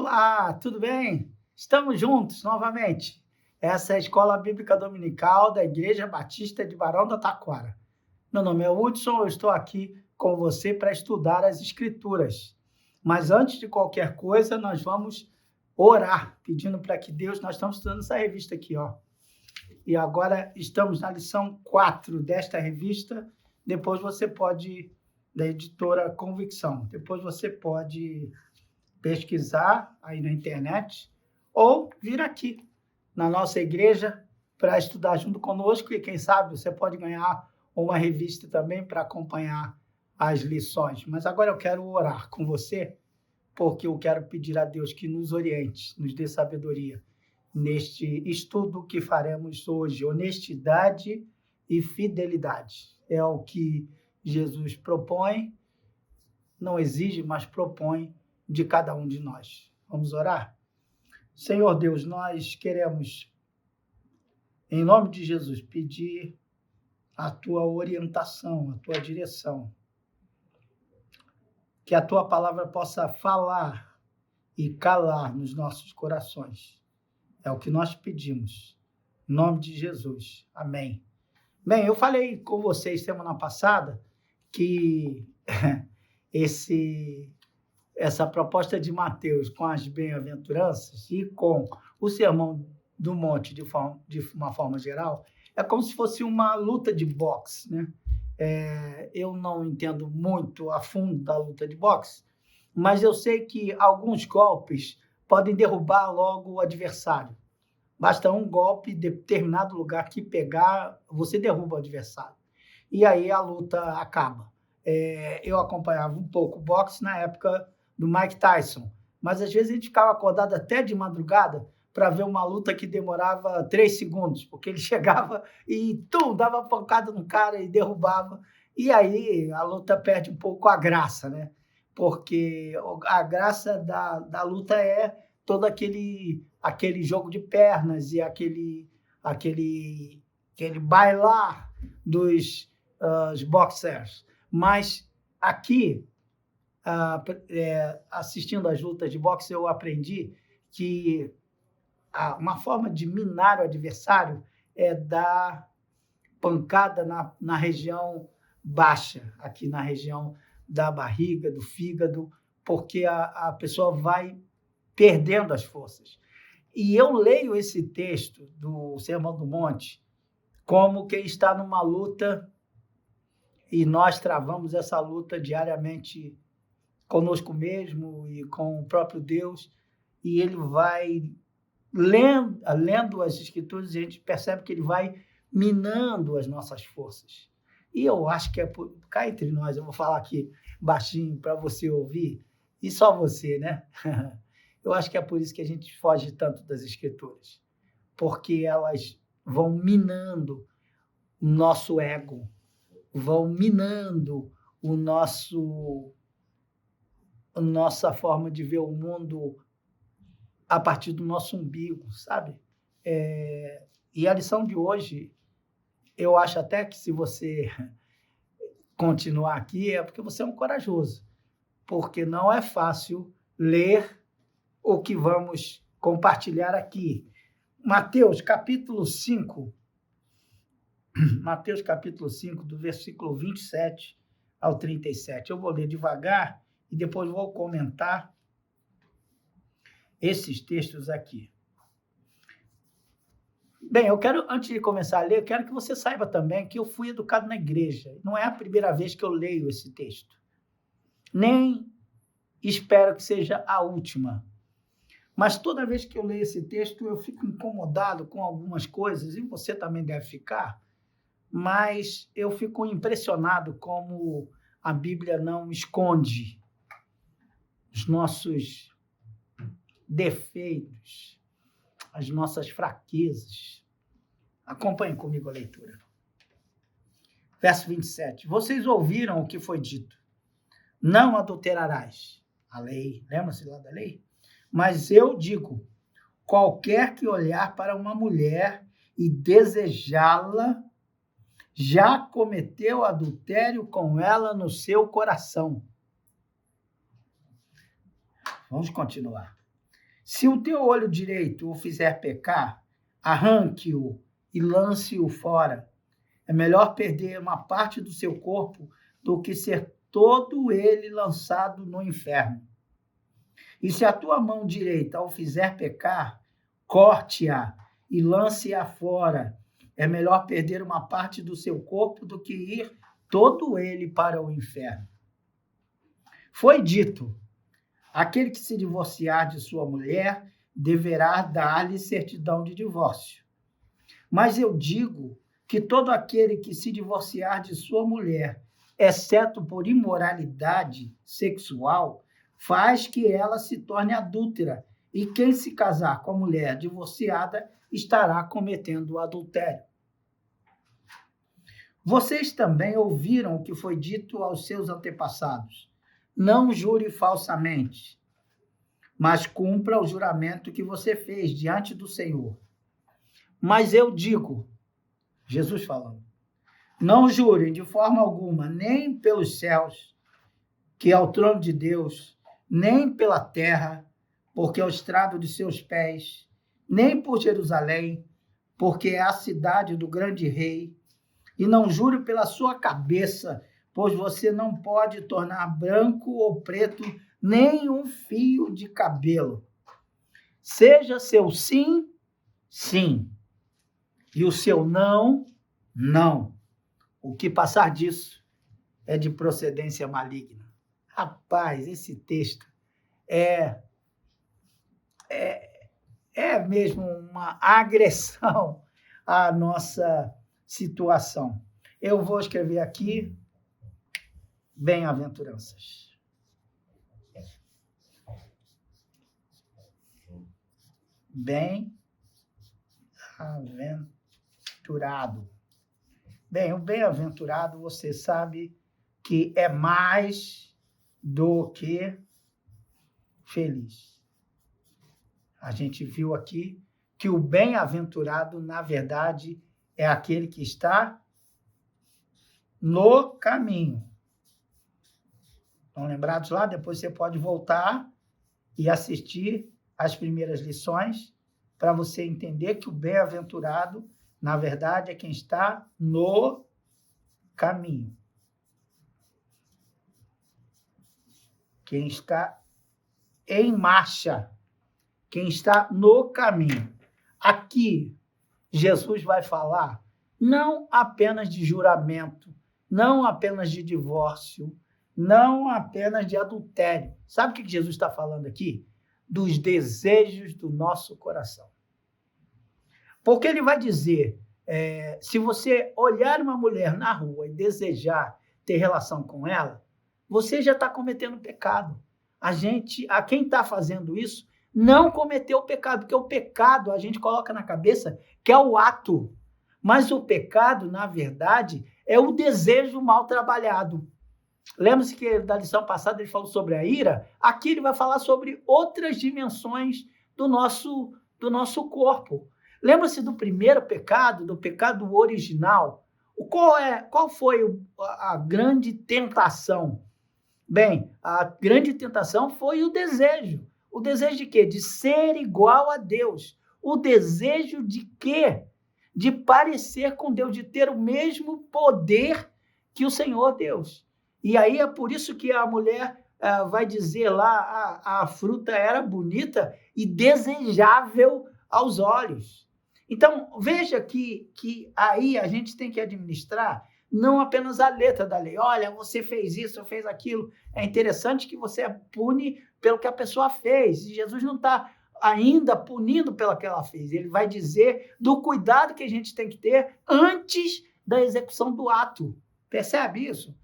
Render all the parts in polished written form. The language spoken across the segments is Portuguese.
Olá, tudo bem? Estamos juntos novamente. Essa é a Escola Bíblica Dominical da Igreja Batista de Barão da Taquara. Meu nome é Hudson, eu estou aqui com você para estudar as Escrituras. Mas antes de qualquer coisa, nós vamos orar, pedindo para que Deus... Nós estamos estudando essa revista aqui, ó. E agora estamos na lição 4 desta revista. Depois você pode, da editora Convicção, depois você pode pesquisar aí na internet ou vir aqui na nossa igreja para estudar junto conosco e quem sabe você pode ganhar uma revista também para acompanhar as lições. Mas agora eu quero orar com você, porque eu quero pedir a Deus que nos oriente, nos dê sabedoria neste estudo que faremos hoje. Honestidade e fidelidade é o que Jesus propõe, não exige, mas propõe de cada um de nós. Vamos orar? Senhor Deus, nós queremos, em nome de Jesus, pedir a tua orientação, a tua direção. Que a tua palavra possa falar e calar nos nossos corações. É o que nós pedimos. Em nome de Jesus. Amém. Bem, eu falei com vocês semana passada que essa proposta de Mateus com as bem-aventuranças e com o Sermão do Monte de uma forma geral, é como se fosse uma luta de boxe, né? Eu não entendo muito a fundo da luta de boxe, mas eu sei que alguns golpes podem derrubar logo o adversário. Basta um golpe de determinado lugar que pegar, você derruba o adversário. E aí a luta acaba. Eu acompanhava um pouco o boxe na época do Mike Tyson, mas às vezes a gente ficava acordado até de madrugada para ver uma luta que demorava 3 segundos, porque ele chegava e dava pancada no cara e derrubava, e aí a luta perde um pouco a graça, né? Porque a graça da luta é todo aquele jogo de pernas e aquele bailar dos boxers. Mas aqui, assistindo às lutas de boxe, eu aprendi que uma forma de minar o adversário é dar pancada na região baixa, aqui na região da barriga, do fígado, porque a pessoa vai perdendo as forças. E eu leio esse texto do Sermão do Monte como quem está numa luta e nós travamos essa luta diariamente conosco mesmo e com o próprio Deus, e ele vai lendo as Escrituras, a gente percebe que ele vai minando as nossas forças. E eu acho que cá entre nós, eu vou falar aqui baixinho para você ouvir, e só você, né? Eu acho que é por isso que a gente foge tanto das Escrituras, porque elas vão minando o nosso ego, vão minando a nossa forma de ver o mundo a partir do nosso umbigo, sabe? E a lição de hoje, eu acho até que se você continuar aqui, é porque você é um corajoso, porque não é fácil ler o que vamos compartilhar aqui. Mateus capítulo 5, do versículo 27 ao 37. Eu vou ler devagar e depois vou comentar esses textos aqui. Bem, antes de começar a ler, eu quero que você saiba também que eu fui educado na igreja. Não é a primeira vez que eu leio esse texto. Nem espero que seja a última. Mas toda vez que eu leio esse texto, eu fico incomodado com algumas coisas, e você também deve ficar, mas eu fico impressionado como a Bíblia não esconde os nossos defeitos, as nossas fraquezas. Acompanhe comigo a leitura. Verso 27. Vocês ouviram o que foi dito. Não adulterarás. A lei, lembra-se lá da lei? Mas eu digo, qualquer que olhar para uma mulher e desejá-la, já cometeu adultério com ela no seu coração. Vamos continuar. Se o teu olho direito o fizer pecar, arranque-o e lance-o fora. É melhor perder uma parte do seu corpo do que ser todo ele lançado no inferno. E se a tua mão direita o fizer pecar, corte-a e lance-a fora. É melhor perder uma parte do seu corpo do que ir todo ele para o inferno. Foi dito: aquele que se divorciar de sua mulher deverá dar-lhe certidão de divórcio. Mas eu digo que todo aquele que se divorciar de sua mulher, exceto por imoralidade sexual, faz que ela se torne adúltera, e quem se casar com a mulher divorciada estará cometendo adultério. Vocês também ouviram o que foi dito aos seus antepassados: não jure falsamente, mas cumpra o juramento que você fez diante do Senhor. Mas eu digo, Jesus falando, não jurem de forma alguma, nem pelos céus, que é o trono de Deus, nem pela terra, porque é o estrado de seus pés, nem por Jerusalém, porque é a cidade do grande rei. E não jure pela sua cabeça, pois você não pode tornar branco ou preto nem um fio de cabelo. Seja seu sim, sim, e o seu não, não. O que passar disso é de procedência maligna. Rapaz, esse texto é mesmo uma agressão à nossa situação. Eu vou escrever aqui bem-aventuranças. Bem-aventurado. Bem, o bem-aventurado, você sabe que é mais do que feliz. A gente viu aqui que o bem-aventurado, na verdade, é aquele que está no caminho. Estão lembrados lá? Depois você pode voltar e assistir as primeiras lições para você entender que o bem-aventurado, na verdade, é quem está no caminho. Quem está em marcha. Quem está no caminho. Aqui, Jesus vai falar não apenas de juramento, não apenas de divórcio, não apenas de adultério. Sabe o que Jesus está falando aqui? Dos desejos do nosso coração. Porque ele vai dizer, se você olhar uma mulher na rua e desejar ter relação com ela, você já está cometendo pecado. A quem está fazendo isso não cometeu o pecado, porque o pecado a gente coloca na cabeça que é o ato. Mas o pecado, na verdade, é o desejo mal trabalhado. Lembra-se que da lição passada ele falou sobre a ira? Aqui ele vai falar sobre outras dimensões do nosso corpo. Lembra-se do primeiro pecado, do pecado original? Qual foi a grande tentação? Bem, a grande tentação foi o desejo. O desejo de quê? De ser igual a Deus. O desejo de quê? De parecer com Deus, de ter o mesmo poder que o Senhor Deus. E aí é por isso que a mulher vai dizer lá, a fruta era bonita e desejável aos olhos. Então, veja que aí a gente tem que administrar não apenas a letra da lei. Olha, você fez isso, fez aquilo. É interessante que você pune pelo que a pessoa fez. E Jesus não está ainda punindo pelo que ela fez. Ele vai dizer do cuidado que a gente tem que ter antes da execução do ato. Percebe isso?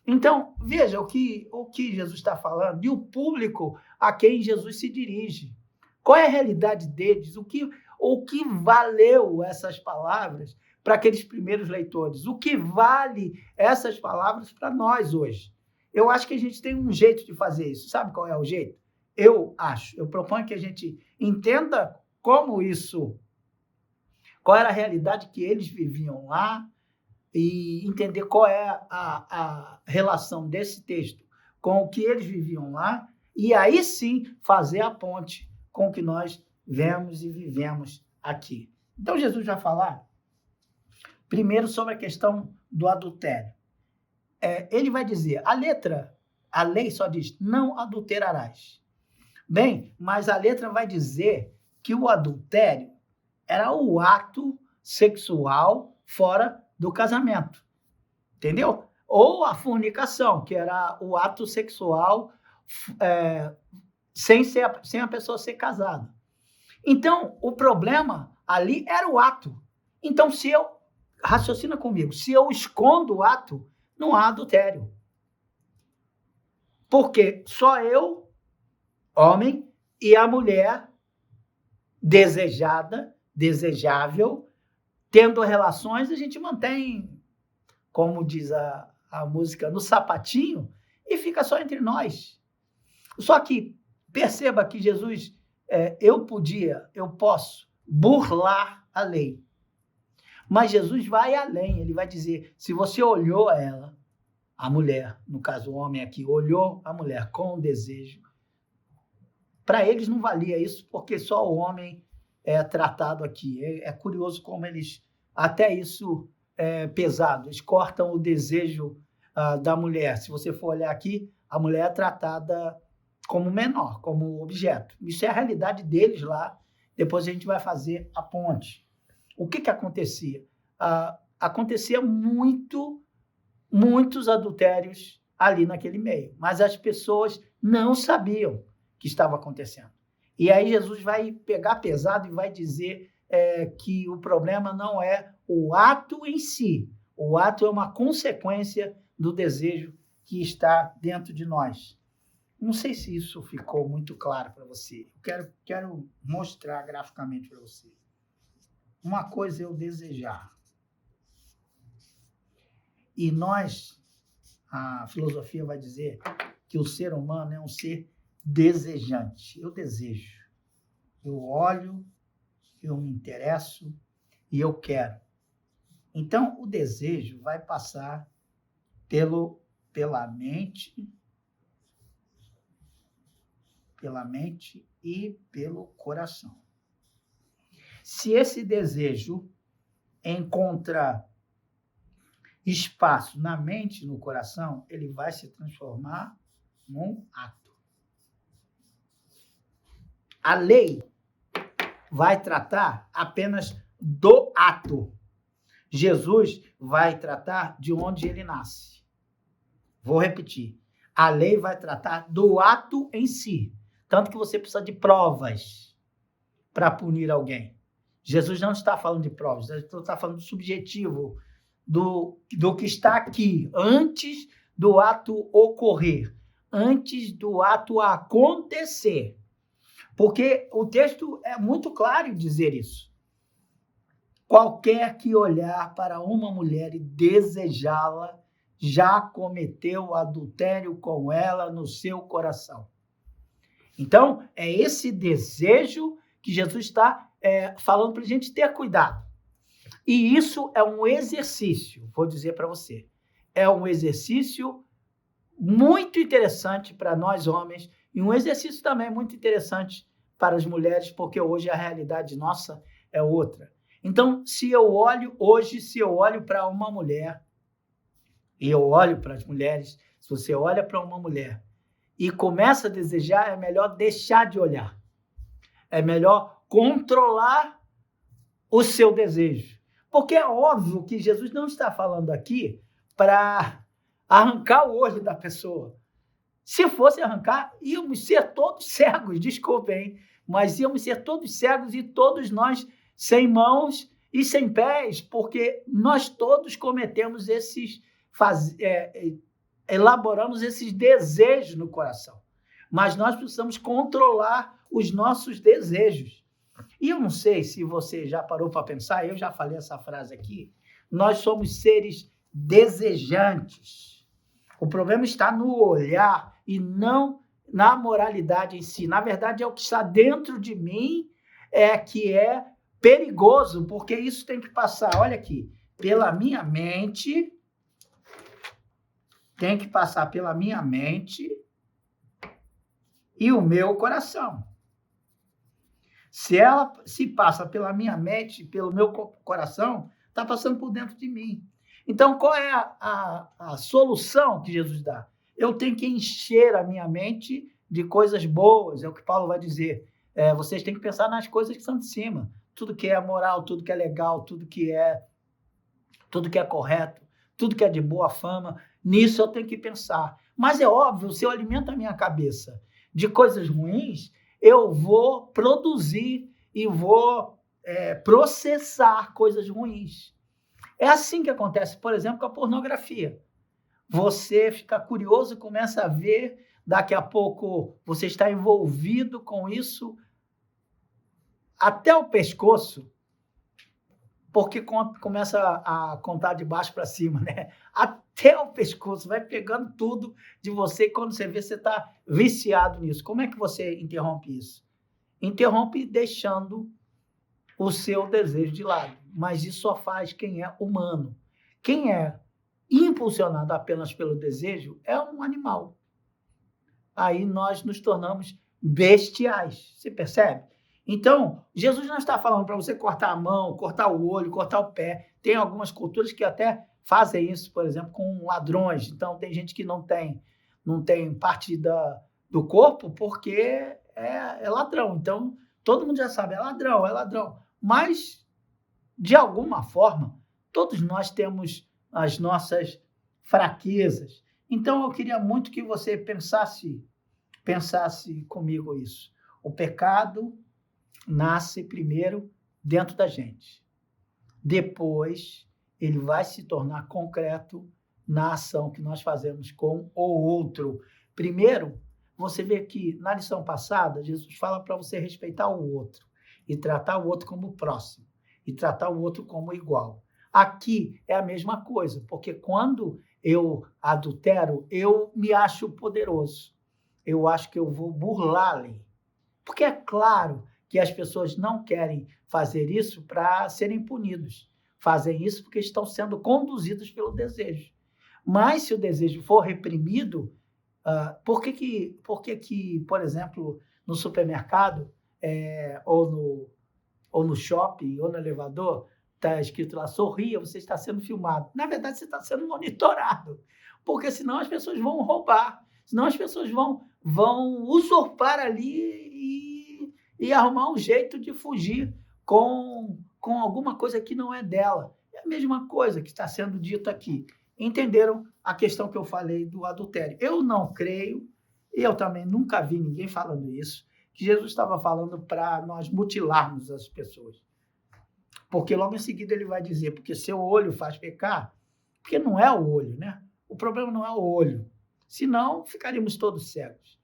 Então, veja o que Jesus está falando e o público a quem Jesus se dirige. Qual é a realidade deles? O que valeu essas palavras para aqueles primeiros leitores? O que vale essas palavras para nós hoje? Eu acho que a gente tem um jeito de fazer isso. Sabe qual é o jeito? Eu proponho que a gente entenda qual era a realidade que eles viviam lá e entender qual é a relação desse texto com o que eles viviam lá e aí sim fazer a ponte com o que nós vemos e vivemos aqui. Então, Jesus vai falar primeiro sobre a questão do adultério. Ele vai dizer, a lei só diz, não adulterarás. Bem, mas a letra vai dizer que o adultério era o ato sexual fora do casamento, entendeu? Ou a fornicação, que era o ato sexual sem a pessoa ser casada. Então, o problema ali era o ato. Então, raciocina comigo, se eu escondo o ato, não há adultério. Porque só eu, homem, e a mulher desejada, desejável, tendo relações, a gente mantém, como diz a música, no sapatinho, e fica só entre nós. Só que perceba que Jesus, eu posso burlar a lei. Mas Jesus vai além, ele vai dizer, se você olhou a ela, a mulher, no caso o homem aqui, olhou a mulher com desejo, para eles não valia isso, porque só o homem é tratado aqui. É curioso como eles, até isso é pesado, eles cortam o desejo da mulher. Se você for olhar aqui, a mulher é tratada como menor, como objeto. Isso é a realidade deles lá. Depois a gente vai fazer a ponte. O que acontecia? Acontecia muitos adultérios ali naquele meio, mas as pessoas não sabiam que estava acontecendo. E aí Jesus vai pegar pesado e vai dizer que o problema não é o ato em si. O ato é uma consequência do desejo que está dentro de nós. Não sei se isso ficou muito claro para você. Eu quero mostrar graficamente para você. Uma coisa é eu desejar. E a filosofia vai dizer que o ser humano é um ser desejante. Eu desejo. Eu olho, eu me interesso e eu quero. Então, o desejo vai passar pela mente e pelo coração. Se esse desejo encontra espaço na mente e no coração, ele vai se transformar num ato. A lei vai tratar apenas do ato. Jesus vai tratar de onde ele nasce. Vou repetir. A lei vai tratar do ato em si. Tanto que você precisa de provas para punir alguém. Jesus não está falando de provas, Jesus está falando do subjetivo, do que está aqui, antes do ato ocorrer, antes do ato acontecer. Porque o texto é muito claro em dizer isso. Qualquer que olhar para uma mulher e desejá-la, já cometeu adultério com ela no seu coração. Então, é esse desejo que Jesus está falando para a gente ter cuidado. E isso é um exercício, vou dizer para você. É um exercício muito interessante para nós homens e um exercício também muito interessante para as mulheres, porque hoje a realidade nossa é outra. Então, se eu olho para uma mulher, e eu olho para as mulheres, se você olha para uma mulher e começa a desejar, é melhor deixar de olhar. É melhor controlar o seu desejo. Porque é óbvio que Jesus não está falando aqui para arrancar o olho da pessoa. Se fosse arrancar, íamos ser todos cegos, desculpem, mas íamos ser todos cegos e todos nós sem mãos e sem pés, porque nós todos cometemos elaboramos esses desejos no coração. Mas nós precisamos controlar os nossos desejos. E eu não sei se você já parou para pensar, eu já falei essa frase aqui, nós somos seres desejantes. O problema está no olhar e não na moralidade em si. Na verdade, é o que está dentro de mim que é perigoso, porque isso tem que passar, olha aqui, pela minha mente, tem que passar pela minha mente e o meu coração. Se ela se passa pela minha mente, pelo meu coração, está passando por dentro de mim. Então, qual é a solução que Jesus dá? Eu tenho que encher a minha mente de coisas boas, é o que Paulo vai dizer. Vocês têm que pensar nas coisas que são de cima. Tudo que é moral, tudo que é legal, tudo que é correto, tudo que é de boa fama, nisso eu tenho que pensar. Mas é óbvio, se eu alimento a minha cabeça de coisas ruins, eu vou produzir e vou processar coisas ruins. É assim que acontece, por exemplo, com a pornografia. Você fica curioso e começa a ver, daqui a pouco você está envolvido com isso até o pescoço, porque começa a contar de baixo para cima, né? Até o pescoço, vai pegando tudo de você e quando você vê, você está viciado nisso. Como é que você interrompe isso? Interrompe deixando o seu desejo de lado, mas isso só faz quem é humano. Quem é impulsionado apenas pelo desejo é um animal. Aí nós nos tornamos bestiais, você percebe? Então, Jesus não está falando para você cortar a mão, cortar o olho, cortar o pé. Tem algumas culturas que até fazem isso, por exemplo, com ladrões. Então, tem gente que não tem parte do corpo porque é ladrão. Então, todo mundo já sabe, é ladrão, é ladrão. Mas, de alguma forma, todos nós temos as nossas fraquezas. Então, eu queria muito que você pensasse comigo isso. O pecado nasce primeiro dentro da gente. Depois, ele vai se tornar concreto na ação que nós fazemos com o outro. Primeiro, você vê que na lição passada, Jesus fala para você respeitar o outro e tratar o outro como próximo e tratar o outro como igual. Aqui é a mesma coisa, porque quando eu adultero, eu me acho poderoso. Eu acho que eu vou burlar a lei. Porque é claro que as pessoas não querem fazer isso para serem punidos. Fazem isso porque estão sendo conduzidos pelo desejo. Mas se o desejo for reprimido, por que, por exemplo, no supermercado, ou no shopping, ou no elevador, está escrito lá, sorria, você está sendo filmado. Na verdade, você está sendo monitorado. Porque senão as pessoas vão roubar. Senão as pessoas vão usurpar ali e arrumar um jeito de fugir com alguma coisa que não é dela. É a mesma coisa que está sendo dito aqui. Entenderam a questão que eu falei do adultério? Eu não creio, e eu também nunca vi ninguém falando isso, que Jesus estava falando para nós mutilarmos as pessoas. Porque logo em seguida ele vai dizer, porque seu olho faz pecar, porque não é o olho, né? O problema não é o olho. Senão, ficaríamos todos cegos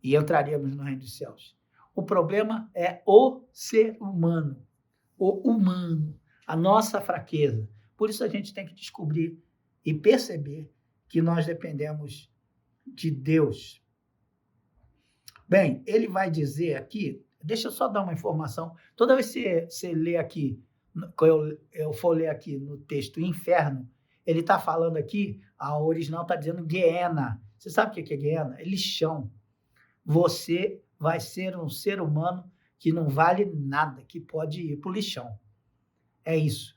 e entraríamos no reino dos céus. O problema é o ser humano, a nossa fraqueza. Por isso a gente tem que descobrir e perceber que nós dependemos de Deus. Bem, ele vai dizer aqui, deixa eu só dar uma informação. Toda vez que você lê aqui, quando eu for ler aqui no texto inferno, ele está falando aqui, a original está dizendo Gehenna. Você sabe o que é Gehenna? É lixão. Você vai ser um ser humano que não vale nada, que pode ir para o lixão. É isso.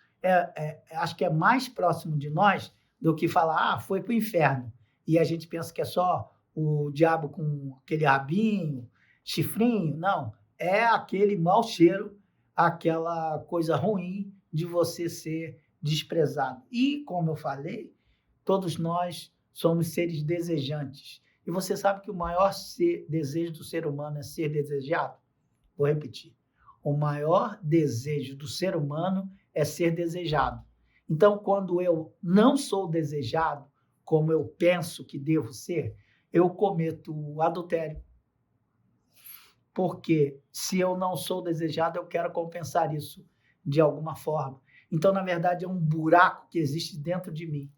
Acho que é mais próximo de nós do que falar, foi para o inferno. E a gente pensa que é só o diabo com aquele rabinho, chifrinho. Não, é aquele mau cheiro, aquela coisa ruim de você ser desprezado. E, como eu falei, todos nós somos seres desejantes. E você sabe que o maior desejo do ser humano é ser desejado? Vou repetir. O maior desejo do ser humano é ser desejado. Então, quando eu não sou desejado, como eu penso que devo ser, eu cometo o adultério. Porque se eu não sou desejado, eu quero compensar isso de alguma forma. Então, na verdade, é um buraco que existe dentro de mim.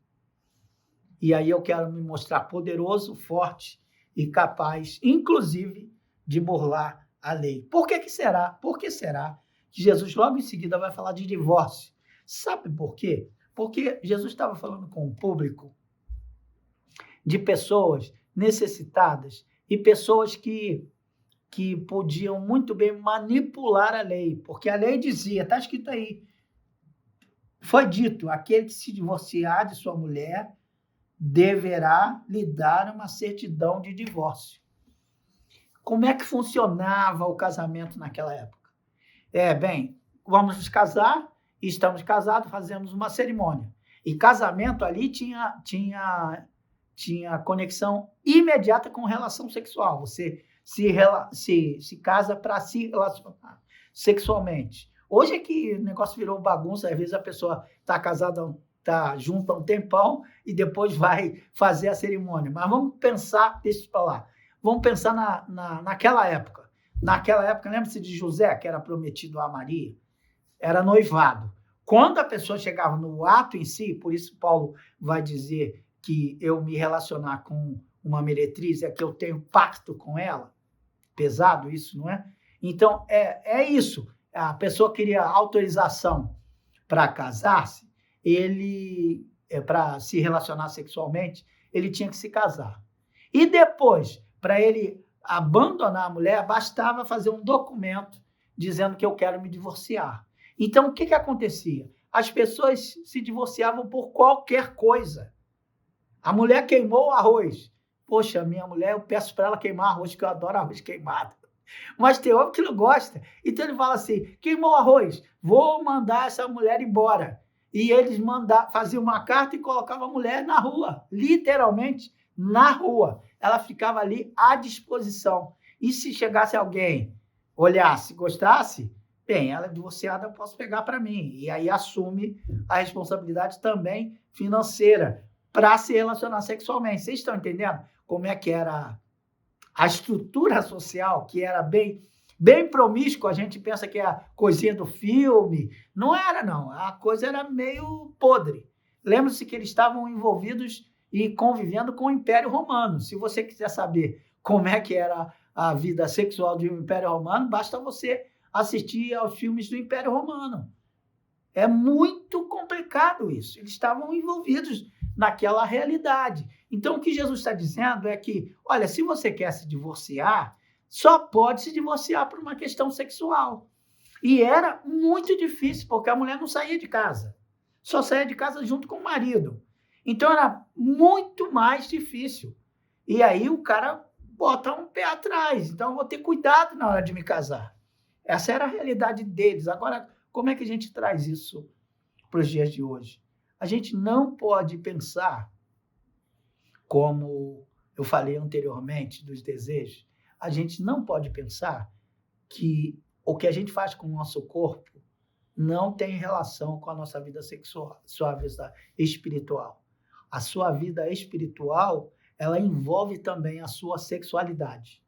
E aí eu quero me mostrar poderoso, forte e capaz, inclusive, de burlar a lei. Por que será? Por que será que Jesus logo em seguida vai falar de divórcio? Sabe por quê? Porque Jesus estava falando com um público de pessoas necessitadas e pessoas que que podiam muito bem manipular a lei, porque a lei dizia, está escrito aí, foi dito, aquele que se divorciar de sua mulher deverá lhe dar uma certidão de divórcio. Como é que funcionava o casamento naquela época? Bem, vamos nos casar, estamos casados, fazemos uma cerimônia. E casamento ali tinha conexão imediata com relação sexual. Você se casa para se relacionar sexualmente. Hoje é que o negócio virou bagunça, às vezes a pessoa está casada, está junto há um tempão e depois vai fazer a cerimônia. Mas vamos pensar, deixa isso para lá, vamos pensar naquela época. Naquela época, lembra-se de José, que era prometido a Maria? Era noivado. Quando a pessoa chegava no ato em si, por isso Paulo vai dizer que eu me relacionar com uma meretriz é que eu tenho pacto com ela. Pesado isso, não é? Então, é isso. A pessoa queria autorização para casar-se, para se relacionar sexualmente, ele tinha que se casar. E depois, para ele abandonar a mulher, bastava fazer um documento dizendo que eu quero me divorciar. Então, o que acontecia? As pessoas se divorciavam por qualquer coisa. A mulher queimou o arroz. Poxa, minha mulher, eu peço para ela queimar arroz, que eu adoro arroz queimado. Mas tem homem que não gosta. Então ele fala assim, queimou o arroz, vou mandar essa mulher embora. E eles faziam uma carta e colocavam a mulher na rua, literalmente na rua. Ela ficava ali à disposição. E se chegasse alguém, olhasse, gostasse, bem, ela é divorciada, eu posso pegar para mim. E aí assume a responsabilidade também financeira para se relacionar sexualmente. Vocês estão entendendo como é que era a estrutura social, que era bem promíscua? A gente pensa que é a coisinha do filme. Não era, não. A coisa era meio podre. Lembra-se que eles estavam envolvidos e convivendo com o Império Romano. Se você quiser saber como é que era a vida sexual do Império Romano, basta você assistir aos filmes do Império Romano. É muito complicado isso. Eles estavam envolvidos naquela realidade. Então, o que Jesus está dizendo é que, olha, se você quer se divorciar, só pode se divorciar por uma questão sexual. E era muito difícil, porque a mulher não saía de casa. Só saía de casa junto com o marido. Então, era muito mais difícil. E aí o cara bota um pé atrás. Então, eu vou ter cuidado na hora de me casar. Essa era a realidade deles. Agora, como é que a gente traz isso para os dias de hoje? A gente não pode pensar, como eu falei anteriormente, dos desejos, a gente não pode pensar que o que a gente faz com o nosso corpo não tem relação com a nossa vida sexual, sua vida espiritual. A sua vida espiritual, ela envolve também a sua sexualidade.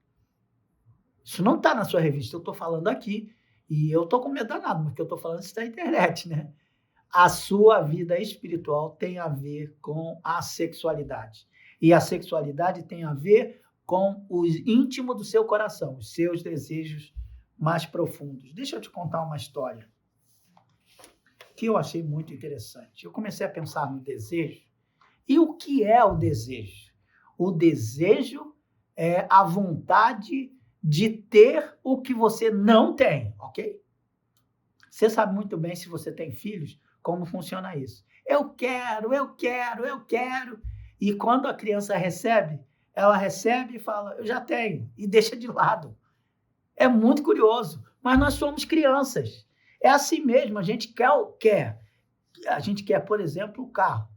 Isso não está na sua revista, eu estou falando aqui, e eu estou com medo danado, porque eu estou falando isso na internet, né? A sua vida espiritual tem a ver com a sexualidade. E a sexualidade tem a ver com o íntimo do seu coração, os seus desejos mais profundos. Deixa eu te contar uma história que eu achei muito interessante. Eu comecei a pensar no desejo. E o que é o desejo? O desejo é a vontade de ter o que você não tem, ok? Você sabe muito bem, se você tem filhos, como funciona isso. Eu quero, eu quero, eu quero. E quando a criança recebe, ela recebe e fala, eu já tenho, e deixa de lado. É muito curioso, mas nós somos crianças. É assim mesmo, a gente quer. A gente quer, por exemplo, o carro.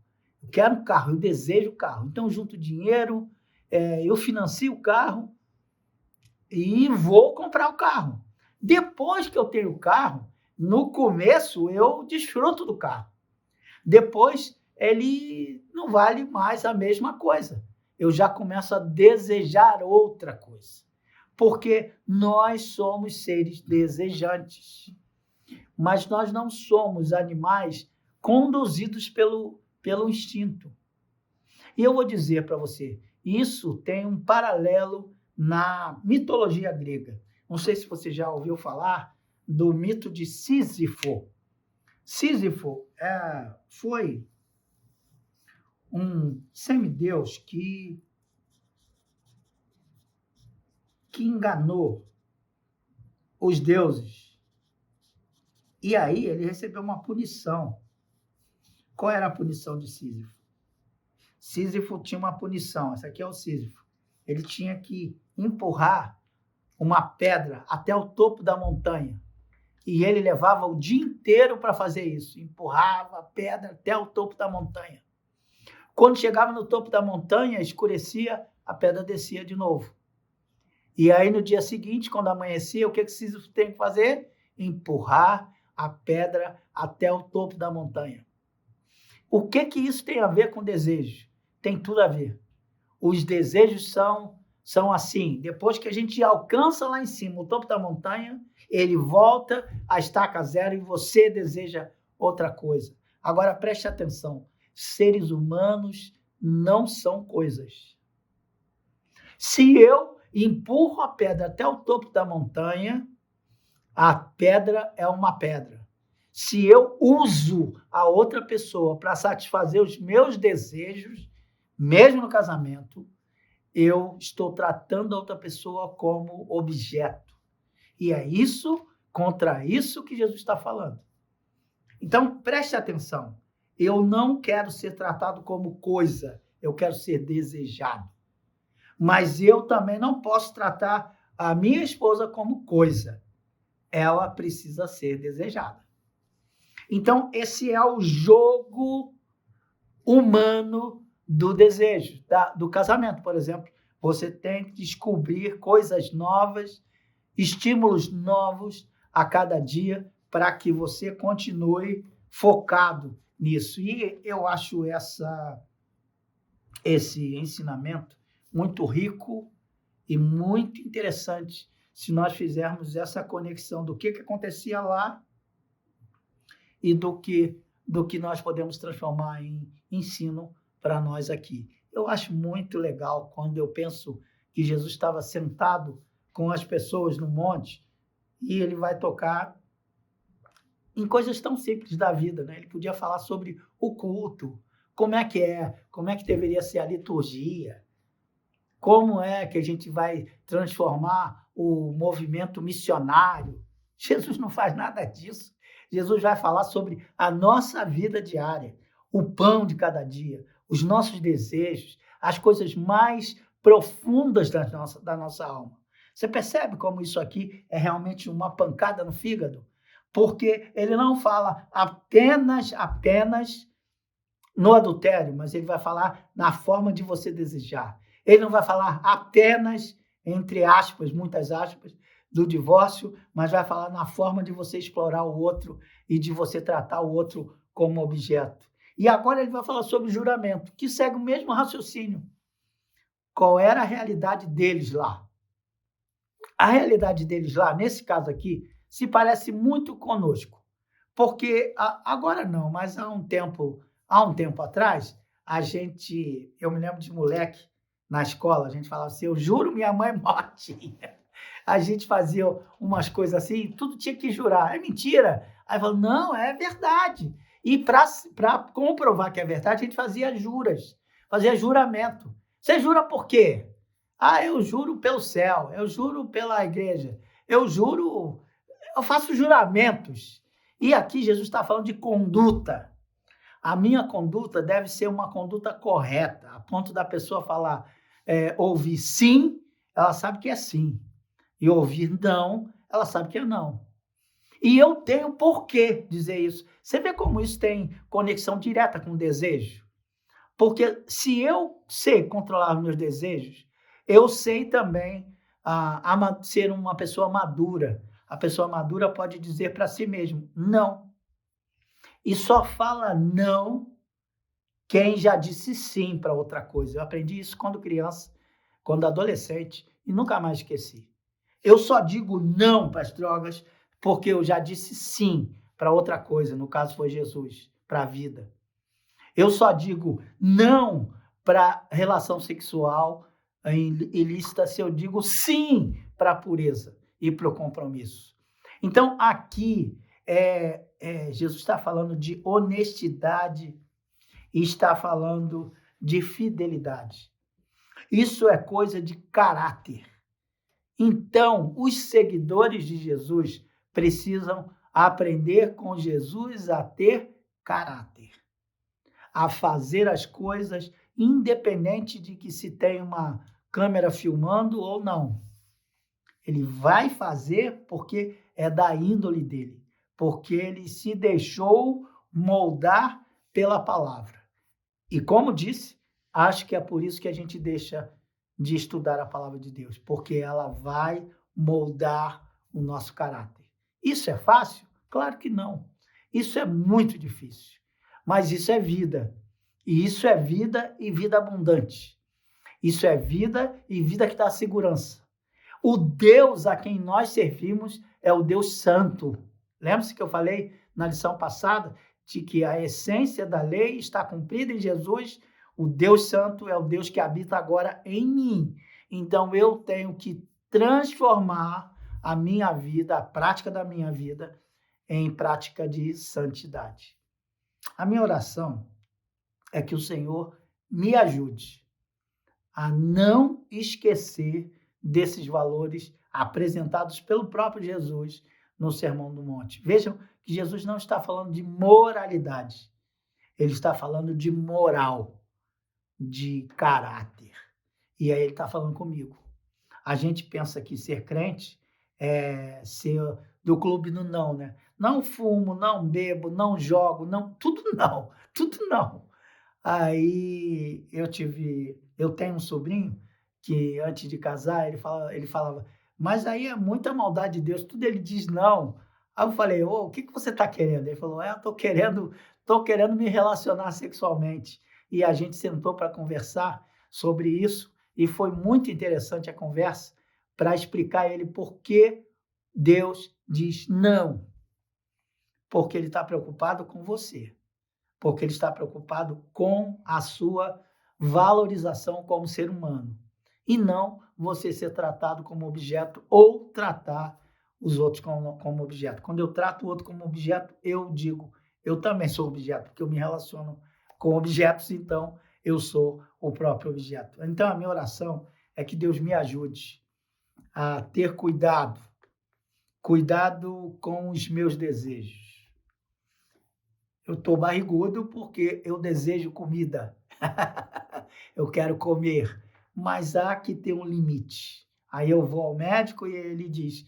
Eu quero um carro, eu desejo o carro. Então, eu junto dinheiro, eu financio o carro e vou comprar o carro. Depois que eu tenho o carro, no começo eu desfruto do carro. Depois ele não vale mais a mesma coisa. Eu já começo a desejar outra coisa. Porque nós somos seres desejantes. Mas nós não somos animais conduzidos pelo instinto. E eu vou dizer para você, isso tem um paralelo na mitologia grega. Não sei se você já ouviu falar do mito de Sísifo. Sísifo foi um semideus que enganou os deuses. E aí ele recebeu uma punição. Qual era a punição de Sísifo? Sísifo tinha uma punição. Essa aqui é o Sísifo. Ele tinha que empurrar uma pedra até o topo da montanha. E ele levava o dia inteiro para fazer isso. Empurrava a pedra até o topo da montanha. Quando chegava no topo da montanha, escurecia, a pedra descia de novo. E aí, no dia seguinte, quando amanhecia, o que Sísifo tem que fazer? Empurrar a pedra até o topo da montanha. O que isso tem a ver com desejo? Tem tudo a ver. Os desejos são assim. Depois que a gente alcança lá em cima, o topo da montanha, ele volta à estaca zero e você deseja outra coisa. Agora, preste atenção. Seres humanos não são coisas. Se eu empurro a pedra até o topo da montanha, a pedra é uma pedra. Se eu uso a outra pessoa para satisfazer os meus desejos, mesmo no casamento, eu estou tratando a outra pessoa como objeto. E é isso, contra isso que Jesus está falando. Então, preste atenção. Eu não quero ser tratado como coisa, eu quero ser desejado. Mas eu também não posso tratar a minha esposa como coisa. Ela precisa ser desejada. Então, esse é o jogo humano do desejo, do casamento, por exemplo. Você tem que descobrir coisas novas, estímulos novos a cada dia para que você continue focado nisso. E eu acho esse ensinamento muito rico e muito interessante se nós fizermos essa conexão do que acontecia lá e do que nós podemos transformar em ensino para nós aqui. Eu acho muito legal quando eu penso que Jesus estava sentado com as pessoas no monte e ele vai tocar em coisas tão simples da vida, né? Ele podia falar sobre o culto, como é que deveria ser a liturgia, como é que a gente vai transformar o movimento missionário. Jesus não faz nada disso. Jesus vai falar sobre a nossa vida diária, o pão de cada dia, os nossos desejos, as coisas mais profundas da nossa alma. Você percebe como isso aqui é realmente uma pancada no fígado? Porque ele não fala apenas no adultério, mas ele vai falar na forma de você desejar. Ele não vai falar apenas, entre aspas, muitas aspas, do divórcio, mas vai falar na forma de você explorar o outro e de você tratar o outro como objeto. E agora ele vai falar sobre juramento, que segue o mesmo raciocínio. Qual era a realidade deles lá? A realidade deles lá, nesse caso aqui, se parece muito conosco. Porque, agora não, mas há um tempo atrás, eu me lembro de moleque na escola, a gente falava assim, eu juro minha mãe mortinha. A gente fazia umas coisas assim, tudo tinha que jurar. É mentira. Aí falou, não, é verdade. E para comprovar que é verdade, a gente fazia juramento. Você jura por quê? Ah, eu juro pelo céu, eu juro pela igreja, eu faço juramentos. E aqui Jesus está falando de conduta. A minha conduta deve ser uma conduta correta, a ponto da pessoa falar, ouvir sim, ela sabe que é sim. E ouvir não, ela sabe que é não. E eu tenho por que dizer isso. Você vê como isso tem conexão direta com o desejo? Porque se eu sei controlar os meus desejos, eu sei também ser uma pessoa madura. A pessoa madura pode dizer para si mesmo, não. E só fala não quem já disse sim para outra coisa. Eu aprendi isso quando criança, quando adolescente, e nunca mais esqueci. Eu só digo não para as drogas porque eu já disse sim para outra coisa, no caso foi Jesus, para a vida. Eu só digo não para relação sexual ilícita se eu digo sim para a pureza e para o compromisso. Então, aqui, Jesus está falando de honestidade e está falando de fidelidade. Isso é coisa de caráter. Então, os seguidores de Jesus precisam aprender com Jesus a ter caráter, a fazer as coisas independente de que se tem uma câmera filmando ou não. Ele vai fazer porque é da índole dele, porque ele se deixou moldar pela palavra. E como disse, acho que é por isso que a gente deixa de estudar a palavra de Deus, porque ela vai moldar o nosso caráter. Isso é fácil? Claro que não. Isso é muito difícil. Mas isso é vida. E isso é vida e vida abundante. Isso é vida e vida que dá segurança. O Deus a quem nós servimos é o Deus Santo. Lembra-se que eu falei na lição passada de que a essência da lei está cumprida em Jesus? O Deus Santo é o Deus que habita agora em mim. Então eu tenho que transformar a minha vida, a prática da minha vida, em prática de santidade. A minha oração é que o Senhor me ajude a não esquecer desses valores apresentados pelo próprio Jesus no Sermão do Monte. Vejam que Jesus não está falando de moralidade, ele está falando de moral, de caráter. E aí ele está falando comigo. A gente pensa que ser crente é ser do clube do não, né? Não fumo, não bebo, não jogo, não, tudo não. Aí eu tenho um sobrinho que antes de casar, ele falava, mas aí é muita maldade de Deus, tudo ele diz não. Aí eu falei, ô, o que você está querendo? Ele falou, eu tô querendo me relacionar sexualmente. E a gente sentou para conversar sobre isso e foi muito interessante a conversa para explicar a ele por que Deus diz não. Porque ele está preocupado com você. Porque ele está preocupado com a sua valorização como ser humano. E não você ser tratado como objeto ou tratar os outros como objeto. Quando eu trato o outro como objeto, eu digo, eu também sou objeto, porque eu me relaciono com objetos, então eu sou o próprio objeto. Então a minha oração é que Deus me ajude a ter cuidado com os meus desejos. Eu estou barrigudo porque eu desejo comida. Eu quero comer, mas há que ter um limite. Aí eu vou ao médico e ele diz,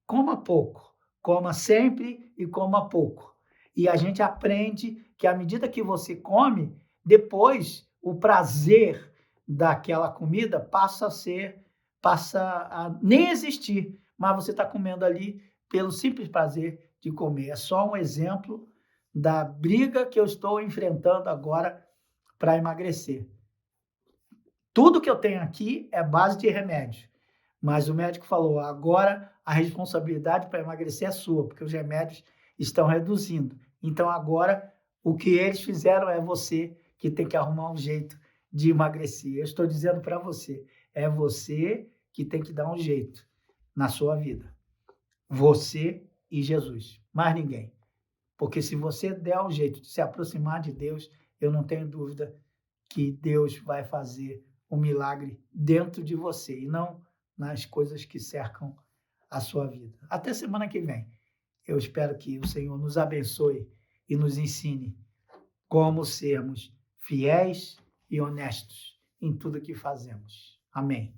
coma pouco, coma sempre e coma pouco. E a gente aprende que à medida que você come, depois o prazer daquela comida passa a nem existir, mas você está comendo ali pelo simples prazer de comer. É só um exemplo da briga que eu estou enfrentando agora para emagrecer. Tudo que eu tenho aqui é base de remédio, mas o médico falou, agora a responsabilidade para emagrecer é sua, porque os remédios estão reduzindo. Então agora o que eles fizeram é você que tem que arrumar um jeito de emagrecer. Eu estou dizendo para você, é você que tem que dar um jeito na sua vida. Você e Jesus, mais ninguém. Porque se você der um jeito de se aproximar de Deus, eu não tenho dúvida que Deus vai fazer um milagre dentro de você e não nas coisas que cercam a sua vida. Até semana que vem. Eu espero que o Senhor nos abençoe e nos ensine como sermos fiéis e honestos em tudo que fazemos. Amém.